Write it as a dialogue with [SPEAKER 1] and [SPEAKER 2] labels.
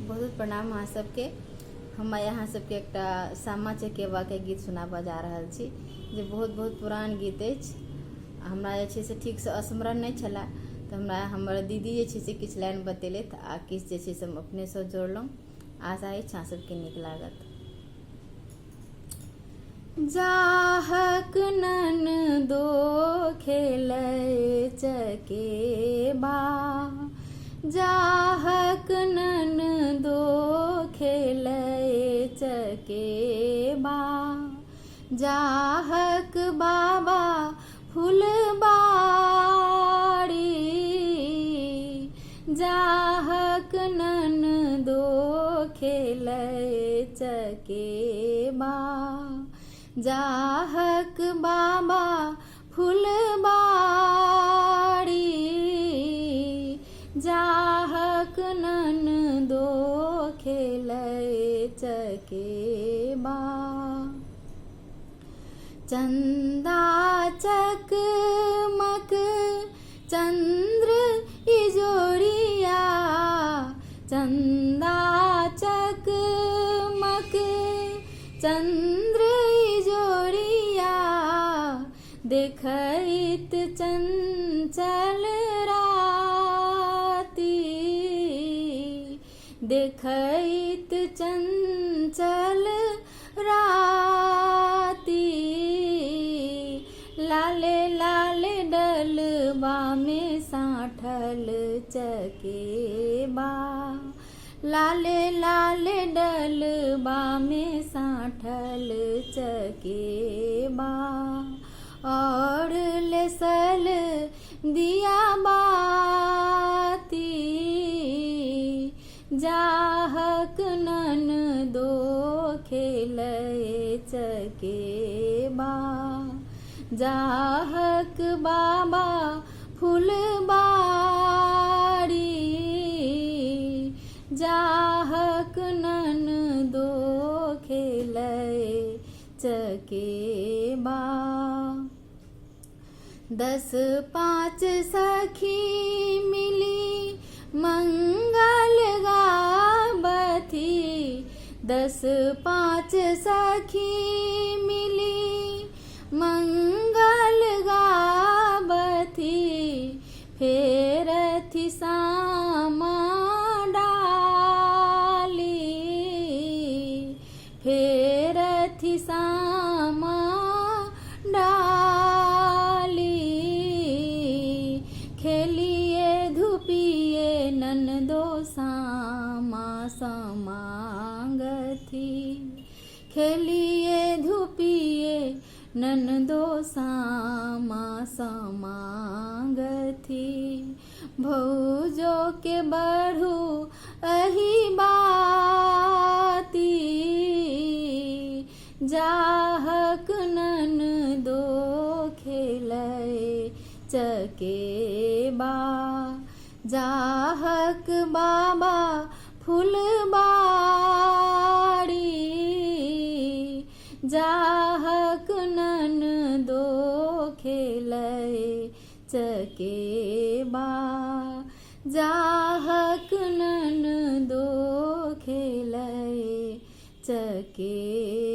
[SPEAKER 1] बहुत प्रणाम अहाँ सबके। हम यहाँ सबके एकटा सामा चकेबा के गीत सुनाबऽ जा रहल छी जे बहुत बहुत पुरान गीत अछि। हमरा जे छै से ठीक से स्मरण नहीं छला, तो हमरा हमर दीदी जे छै से किछु लाइन बतेलथि आ किछु जे छै से हम अपने से जोड़लहुँ। आशा अछि अहाँ सबके नीक लागत। जाहक ननदो खेलै चकेबा, जाहक ननदो खेलै चकेबा, जाहक बाबा फुलबाड़ी, जाहक ननदो खेलै चकेबा, जाहक बाबा फुलबाड़ी, जाहक ननदो खेलै चकेबा। चंदा चकमक चंद्र इजोरिया, चंदा चकमक चंद्र इजोरिया, देखैत चंचल राती, देखैत चंचल राती, लाले लाले डलबा में साँठल चकेबा, लाले लाले डलबा में साँठल चकेबा, और लेसल दिया बाती, जाहक ननदो खेलै चकेबा, जाहक बाबा फुलबाड़ी, जाहक ननदो खेलै चकेबा। 10 5 सखी मिली मंगल गाबथी, 10 5 सखी मिली मंगल गाबथी, फेरथी सामा डाली, फेरथी सामा डाली, खेलिए धुपिए ननदो सामा समांगथी, खेलिए धुपिए ननदो सामा समांगथी, भौजो के बढ़ू अही बाती, जाहक ननदो खेलै चकेबा, जाहक बाबा फुलबाड़ी, जाहक ननदो खेलै चकेबा, जाहक ननदो खेलै चकेबा।